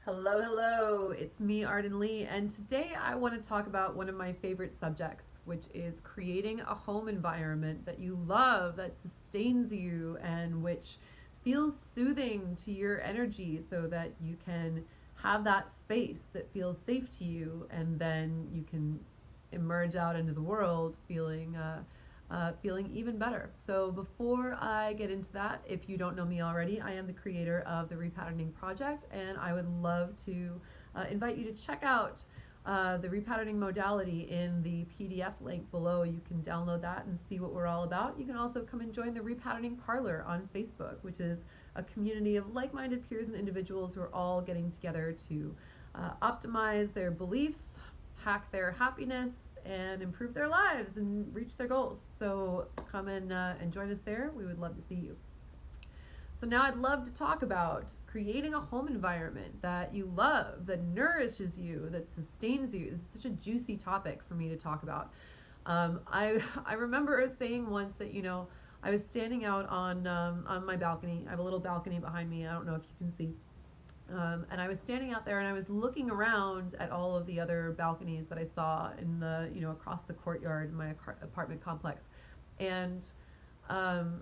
Hello, hello. It's me, Arden Lee, and today I want to talk about one of my favorite subjects, which is creating a home environment that you love, that sustains you, and which feels soothing to your energy so that you can have that space that feels safe to you, and then you can emerge out into the world feeling even better. So before I get into that, if you don't know me already, I am the creator of the Repatterning Project, and I would love to invite you to check out the repatterning modality in the PDF link below. You can download that and see what we're all about. You can also come and join the Repatterning Parlor on Facebook, which is a community of like-minded peers and individuals who are all getting together to optimize their beliefs, hack their happiness, and improve their lives and reach their goals. So come and join us there. We would love to see you. So now I'd love to talk about creating a home environment that you love, that nourishes you, that sustains you. It's such a juicy topic for me to talk about. I remember saying once that I was standing out on my balcony. I have a little balcony behind me. I don't know if you can see. And I was standing out there and I was looking around at all of the other balconies that I saw in across the courtyard in my apartment complex. And, um,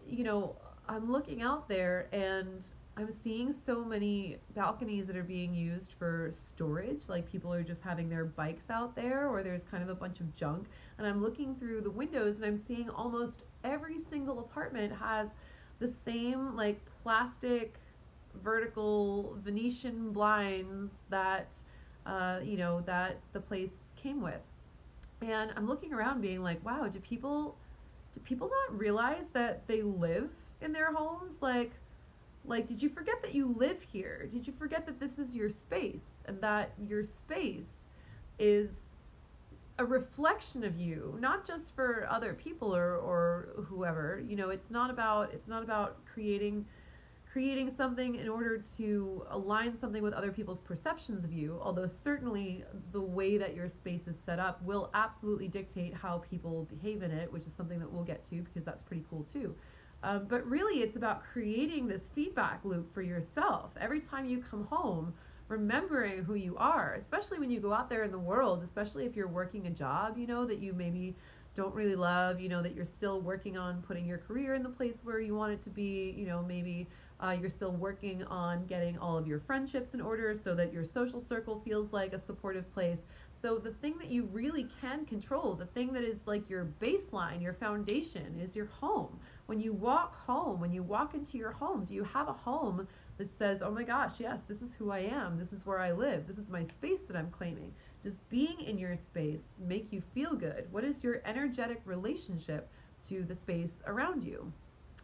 you know, I'm looking out there and I'm seeing so many balconies that are being used for storage, like people are just having their bikes out there, or there's kind of a bunch of junk. And I'm looking through the windows and I'm seeing almost every single apartment has the same like plastic vertical Venetian blinds that that the place came with. And I'm looking around being like, wow, do people not realize that they live in their homes? Like did you forget that you live here? Did you forget that this is your space and that your space is a reflection of you, not just for other people or whoever. It's not about creating something in order to align something with other people's perceptions of you, although certainly the way that your space is set up will absolutely dictate how people behave in it, which is something that we'll get to because that's pretty cool too. But really, it's about creating this feedback loop for yourself. Every time you come home, remembering who you are, especially when you go out there in the world, especially if you're working a job, that you maybe don't really love, that you're still working on putting your career in the place where you want it to be, maybe you're still working on getting all of your friendships in order so that your social circle feels like a supportive place. So the thing that you really can control, the thing that is like your baseline, your foundation, is your home. When you walk home, when you walk into your home, do you have a home that says, oh my gosh, yes, this is who I am, this is where I live, this is my space that I'm claiming? Does being in your space make you feel good? What is your energetic relationship to the space around you?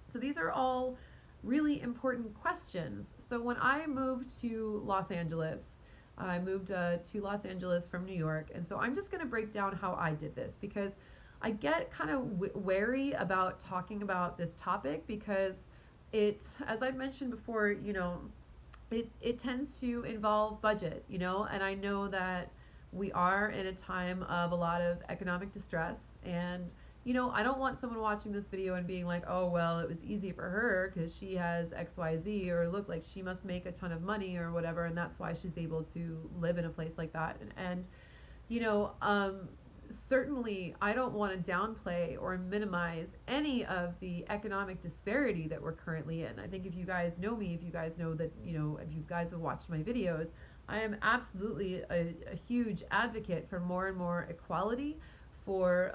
So these are all really important questions. So when I moved to Los Angeles, I moved to Los Angeles from New York, and so I'm just going to break down how I did this because I get kind of wary about talking about this topic because as I mentioned before, it tends to involve budget, and I know that we are in a time of a lot of economic distress. And I don't want someone watching this video and being like, oh, well, it was easy for her because she has XYZ, or look, like she must make a ton of money or whatever, and that's why she's able to live in a place like that. And you know, certainly I don't want to downplay or minimize any of the economic disparity that we're currently in. I think if you guys know me, if you guys know that, if you guys have watched my videos, I am absolutely a huge advocate for more and more equality, for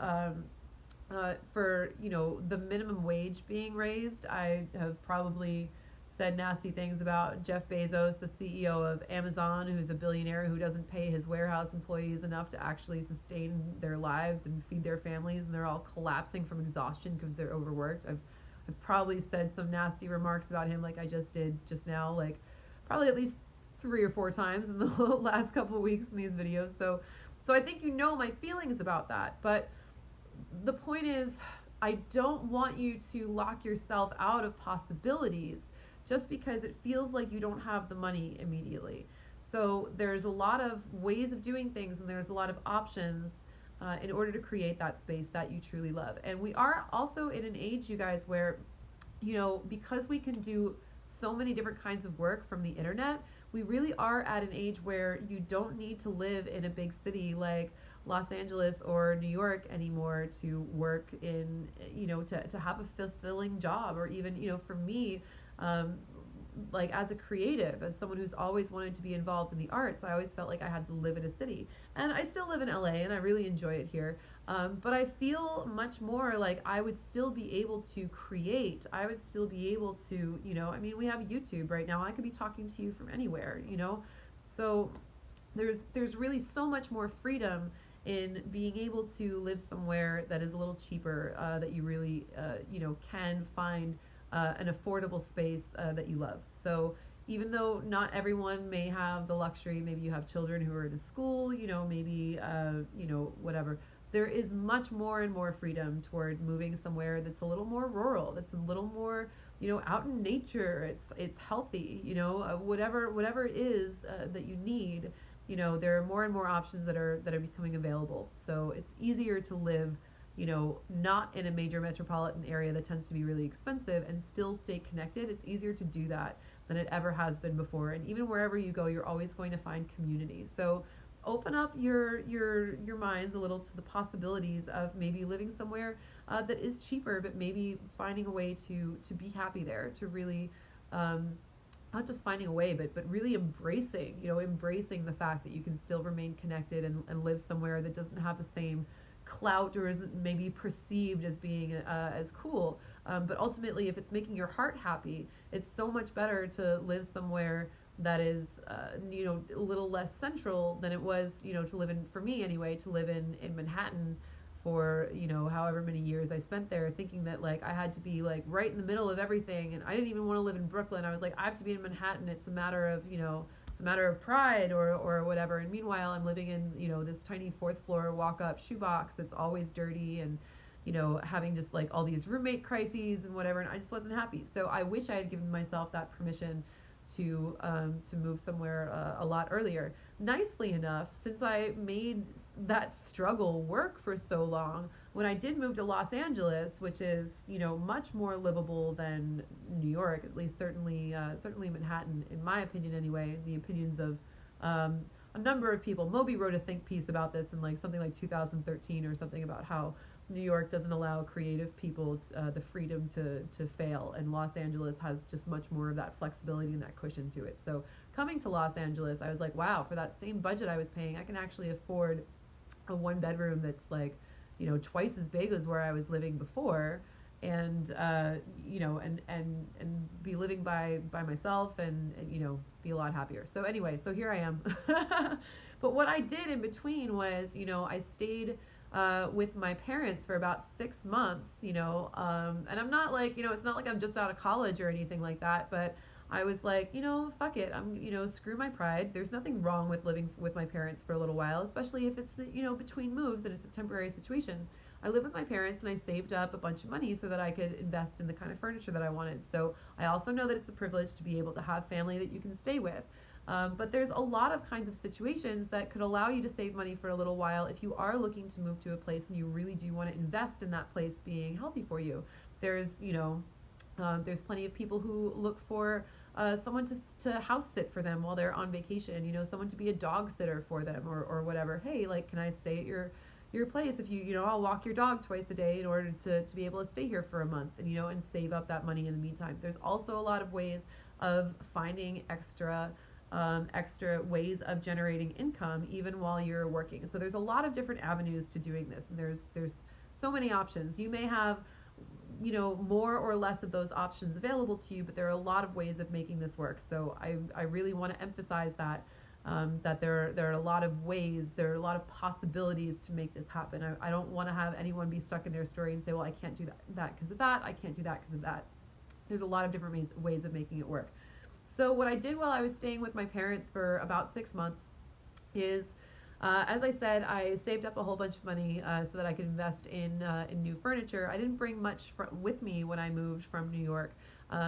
the minimum wage being raised. I have probably said nasty things about Jeff Bezos, the CEO of Amazon, who's a billionaire who doesn't pay his warehouse employees enough to actually sustain their lives and feed their families, and they're all collapsing from exhaustion because they're overworked. I've probably said some nasty remarks about him like I just did just now, like probably at least 3 or 4 times in the last couple of weeks in these videos. So I think my feelings about that. But the point is, I don't want you to lock yourself out of possibilities just because it feels like you don't have the money immediately. So there's a lot of ways of doing things, and there's a lot of options in order to create that space that you truly love. And we are also in an age, you guys, where because we can do so many different kinds of work from the internet, we really are at an age where you don't need to live in a big city like Los Angeles or New York anymore to work in, to have a fulfilling job. Or even, for me, um, like as a creative, as someone who's always wanted to be involved in the arts, I always felt like I had to live in a city. And I still live in LA and I really enjoy it here. But I feel much more like I would still be able to create. I would still be able to, we have YouTube right now. I could be talking to you from anywhere. So there's really so much more freedom in being able to live somewhere that is a little cheaper, that you really, can find an affordable space that you love. So even though not everyone may have the luxury, maybe you have children who are in a school, maybe, whatever. There is much more and more freedom toward moving somewhere that's a little more rural, that's a little more, out in nature. It's healthy, whatever it is that you need. There are more and more options that are becoming available. So it's easier to live, not in a major metropolitan area that tends to be really expensive and still stay connected. It's easier to do that than it ever has been before. And even wherever you go, you're always going to find community. So open up your minds a little to the possibilities of maybe living somewhere that is cheaper, but maybe finding a way to be happy there, to really not just finding a way, but really embracing the fact that you can still remain connected and live somewhere that doesn't have the same clout or isn't maybe perceived as being as cool. But ultimately, if it's making your heart happy, it's so much better to live somewhere that is, a little less central than it was, to live in, for me anyway, to live in Manhattan for, however many years I spent there, thinking that like I had to be like right in the middle of everything. And I didn't even want to live in Brooklyn. I was like, I have to be in Manhattan. It's a matter of, it's a matter of pride or whatever. And meanwhile, I'm living in, this tiny fourth floor walk up shoebox that's always dirty and, having just like all these roommate crises and whatever. And I just wasn't happy. So I wish I had given myself that permission to move somewhere a lot earlier. Nicely enough, since I made that struggle work for so long, when I did move to Los Angeles, which is much more livable than New York, at least certainly Manhattan, in my opinion anyway, the opinions of a number of people. Moby wrote a think piece about this in like something like 2013 or something, about how New York doesn't allow creative people the freedom to fail, and Los Angeles has just much more of that flexibility and that cushion to it. So coming to Los Angeles, I was like, wow, for that same budget I was paying, I can actually afford a one bedroom that's like, twice as big as where I was living before, and and be living by myself and be a lot happier. So anyway, so here I am. But what I did in between was, I stayed with my parents for about 6 months, and I'm not like, it's not like I'm just out of college or anything like that, but I was like, fuck it. I'm, screw my pride. There's nothing wrong with living with my parents for a little while, especially if it's, between moves and it's a temporary situation. I lived with my parents and I saved up a bunch of money so that I could invest in the kind of furniture that I wanted. So I also know that it's a privilege to be able to have family that you can stay with. But there's a lot of kinds of situations that could allow you to save money for a little while if you are looking to move to a place and you really do want to invest in that place being healthy for you. There's, there's plenty of people who look for someone to house sit for them while they're on vacation, someone to be a dog sitter for them or whatever. Hey, like, can I stay at your place if I'll walk your dog twice a day in order to be able to stay here for a month and, and save up that money in the meantime. There's also a lot of ways of finding extra ways of generating income even while you're working. So there's a lot of different avenues to doing this, and there's so many options. You may have more or less of those options available to you, but there are a lot of ways of making this work. So I really want to emphasize that that there are a lot of ways, there are a lot of possibilities to make this happen. I don't want to have anyone be stuck in their story and say, well, I can't do that because of that, I can't do that because of that. There's a lot of different ways of making it work. So what I did while I was staying with my parents for about 6 months is, as I said, I saved up a whole bunch of money so that I could invest in new furniture. I didn't bring much with me when I moved from New York.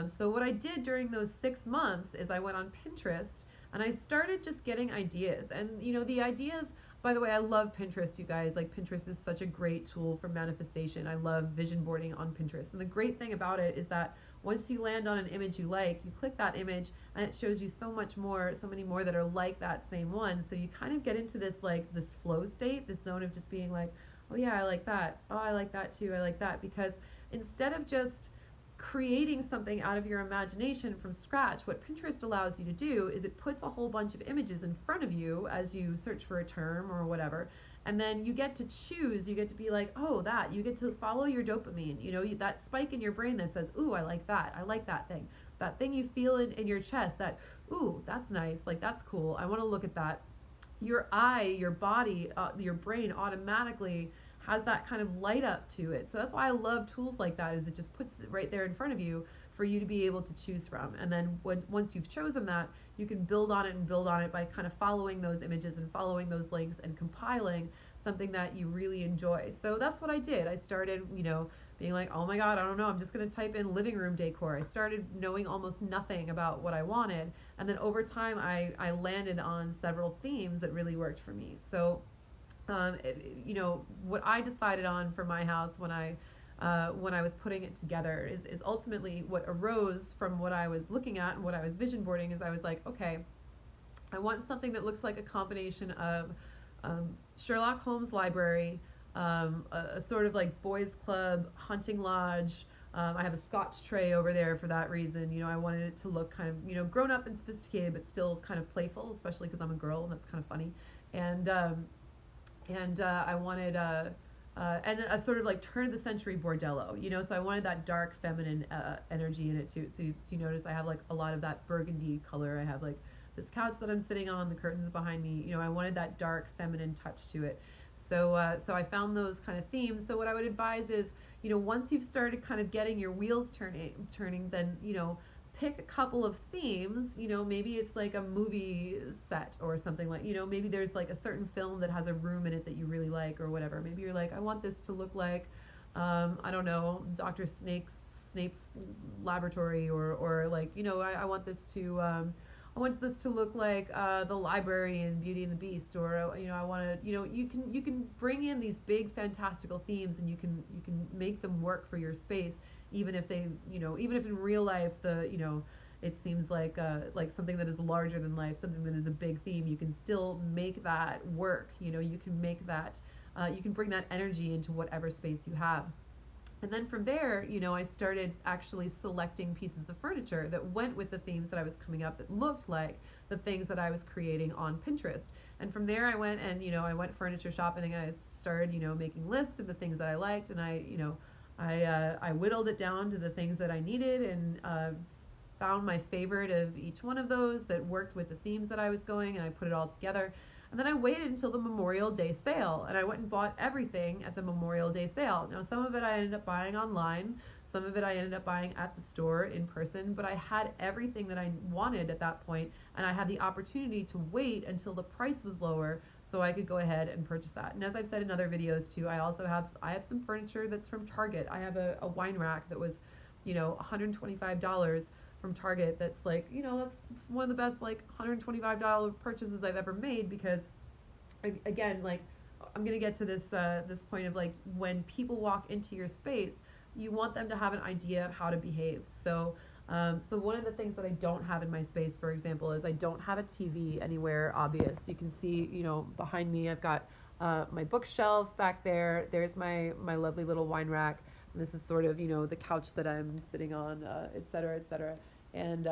So what I did during those 6 months is I went on Pinterest and I started just getting ideas. And the ideas, by the way, I love Pinterest, you guys. Like, Pinterest is such a great tool for manifestation. I love vision boarding on Pinterest. And the great thing about it is that once you land on an image you like, you click that image and it shows you so many more that are like that same one. So you kind of get into this like this flow state, this zone of just being like, oh yeah, I like that. Oh, I like that too. I like that. Because instead of just creating something out of your imagination from scratch, what Pinterest allows you to do is it puts a whole bunch of images in front of you as you search for a term or whatever, and then you get to choose. You get to be like, oh, that. You get to follow your dopamine, that spike in your brain that says, ooh, I like that thing, that thing you feel in your chest, that, ooh, that's nice, like that's cool, I want to look at that. Your eye, your body, your brain automatically has that kind of light up to it. So that's why I love tools like that, is it just puts it right there in front of you for you to be able to choose from. And then once you've chosen that, you can build on it and build on it by kind of following those images and following those links and compiling something that you really enjoy. So that's what I did. I started, being like, oh my God, I don't know, I'm just going to type in living room decor. I started knowing almost nothing about what I wanted. And then over time, I landed on several themes that really worked for me. So, what I decided on for my house when I was putting it together is ultimately what arose from what I was looking at and what I was vision boarding. Is I was like, okay, I want something that looks like a combination of Sherlock Holmes library, a sort of like boys club, hunting lodge. I have a scotch tray over there for that reason. I wanted it to look kind of, grown up and sophisticated, but still kind of playful, especially because I'm a girl and that's kind of funny. And I wanted and a sort of like turn of the century bordello, so I wanted that dark feminine energy in it too. So you notice I have like a lot of that burgundy color. I have like this couch that I'm sitting on, the curtains behind me. I wanted that dark feminine touch to it. So I found those kind of themes. So what I would advise is, once you've started kind of getting your wheels turning, then, pick a couple of themes. Maybe it's like a movie set or something, like, maybe there's like a certain film that has a room in it that you really like or whatever. Maybe you're like, I want this to look like, I don't know, Dr. Snape's laboratory, or like, I want this to, I want this to look like the library in Beauty and the Beast, or I want to, you can bring in these big fantastical themes, and you can make them work for your space, even if they, even if in real life it seems like something that is larger than life, something that is a big theme. You can still make that work. You can make that, you can bring that energy into whatever space you have. And then from there, I started actually selecting pieces of furniture that went with the themes that I was coming up, that looked like the things that I was creating on Pinterest. And from there I went and, I went furniture shopping, and I started, making lists of the things that I liked, and I whittled it down to the things that I needed, and found my favorite of each one of those that worked with the themes that I was going, and I put it all together. And then I waited until the Memorial Day sale, and I went and bought everything at the Memorial Day sale. Now, some of it I ended up buying online, some of it I ended up buying at the store in person, but I had everything that I wanted at that point, and I had the opportunity to wait until the price was lower so I could go ahead and purchase that. And as I've said in other videos too, I have some furniture that's from Target. I have a wine rack that was, $125 from Target. That's like, that's one of the best like $125 purchases I've ever made, because again, like, I'm gonna get to this point of like, when people walk into your space, you want them to have an idea of how to behave. So one of the things that I don't have in my space, for example, is I don't have a TV anywhere obvious. You can see, behind me, I've got my bookshelf back there. There's my lovely little wine rack. And this is sort of, the couch that I'm sitting on, et cetera, et cetera. And,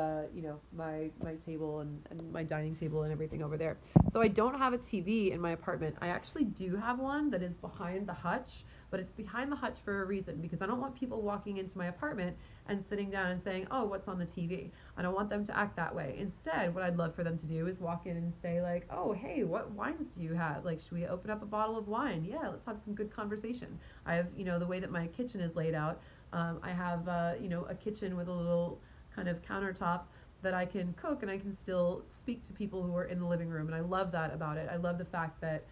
my table and my dining table and everything over there. So I don't have a TV in my apartment. I actually do have one that is behind the hutch, but it's behind the hutch for a reason, because I don't want people walking into my apartment and sitting down and saying, oh, what's on the TV? I don't want them to act that way. Instead, what I'd love for them to do is walk in and say like, oh, hey, what wines do you have? Like, should we open up a bottle of wine? Yeah, let's have some good conversation. I have, the way that my kitchen is laid out, I have, a kitchen with a little kind of countertop that I can cook, and I can still speak to people who are in the living room. And I love that about it. I love the fact that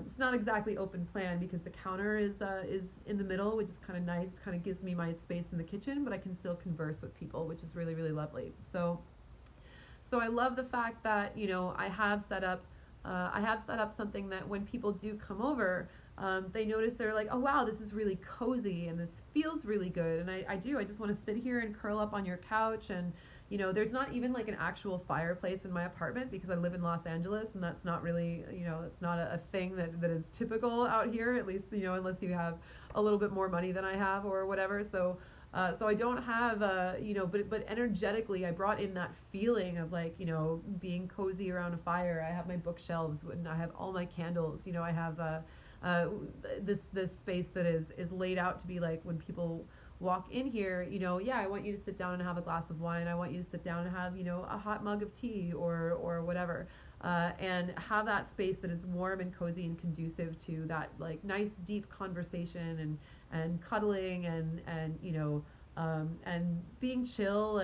it's not exactly open plan, because the counter is in the middle, which is kind of nice. Kind of gives me my space in the kitchen, but I can still converse with people, which is really, really lovely. So I love the fact that, I have set up I have set up something that when people do come over, they notice, they're like, oh wow, this is really cozy and this feels really good. And I just want to sit here and curl up on your couch. And there's not even like an actual fireplace in my apartment because I live in Los Angeles, and that's not really, that's not a thing that is typical out here, at least, unless you have a little bit more money than I have or whatever. So I don't have, but energetically, I brought in that feeling of like, being cozy around a fire. I have my bookshelves and I have all my candles. I have this space that is laid out to be like, when people walk in here, yeah, I want you to sit down and have a glass of wine. I want you to sit down and have, a hot mug of tea or whatever. And have that space that is warm and cozy and conducive to that like nice deep conversation and cuddling and being chill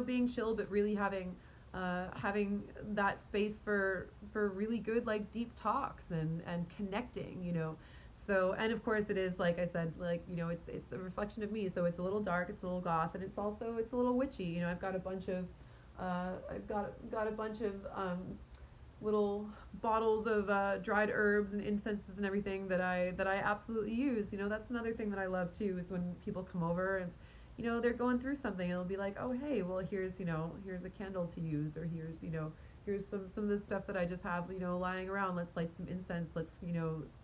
being chill, but really having that space for really good like deep talks and connecting. So, and of course it is, like I said, like, it's a reflection of me, so it's a little dark, it's a little goth, and it's a little witchy. I've got a bunch of little bottles of dried herbs and incenses and everything that I absolutely use. That's another thing that I love too, is when people come over and they're going through something, and it'll be like, oh hey, well here's a candle to use, or here's some of this stuff that I just have lying around. Let's light some incense. Let's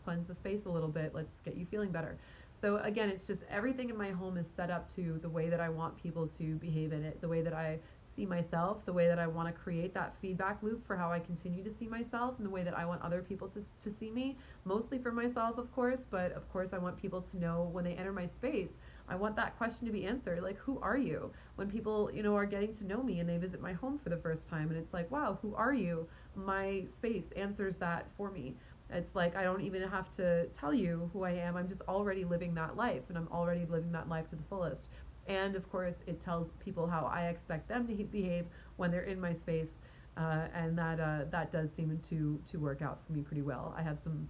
cleanse the space a little bit. Let's get you feeling better. So again, it's just everything in my home is set up to the way that I want people to behave in it, the way that I see myself, the way that I want to create that feedback loop for how I continue to see myself, and the way that I want other people to see me, mostly for myself, of course, but of course I want people to know when they enter my space, I want that question to be answered, like, who are you? When people, are getting to know me and they visit my home for the first time, and it's like, wow, who are you? My space answers that for me. It's like, I don't even have to tell you who I am. I'm just already living that life, and I'm already living that life to the fullest. And of course, it tells people how I expect them to behave when they're in my space, and that does seem to work out for me pretty well. I have some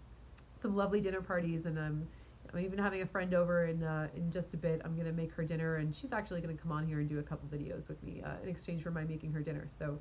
lovely dinner parties, and I'm even having a friend over in just a bit. I'm gonna make her dinner, and she's actually gonna come on here and do a couple videos with me in exchange for my making her dinner. So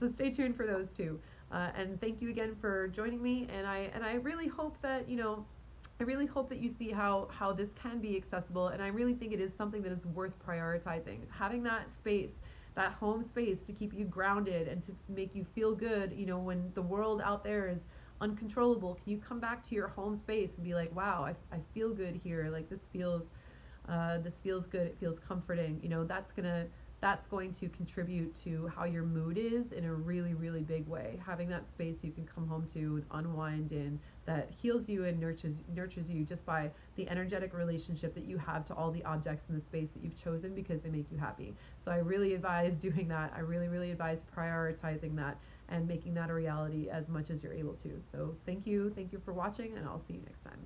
stay tuned for those too. And thank you again for joining me. And I really hope that you see how this can be accessible, and I really think it is something that is worth prioritizing. Having that space, that home space, to keep you grounded and to make you feel good, when the world out there is uncontrollable, can you come back to your home space and be like, wow, I feel good here. Like, this feels good. It feels comforting. That's going to contribute to how your mood is in a really, really big way. Having that space you can come home to and unwind in, that heals you and nurtures you just by the energetic relationship that you have to all the objects in the space that you've chosen because they make you happy. So I really advise doing that. I really, really advise prioritizing that and making that a reality as much as you're able to. So thank you for watching, and I'll see you next time.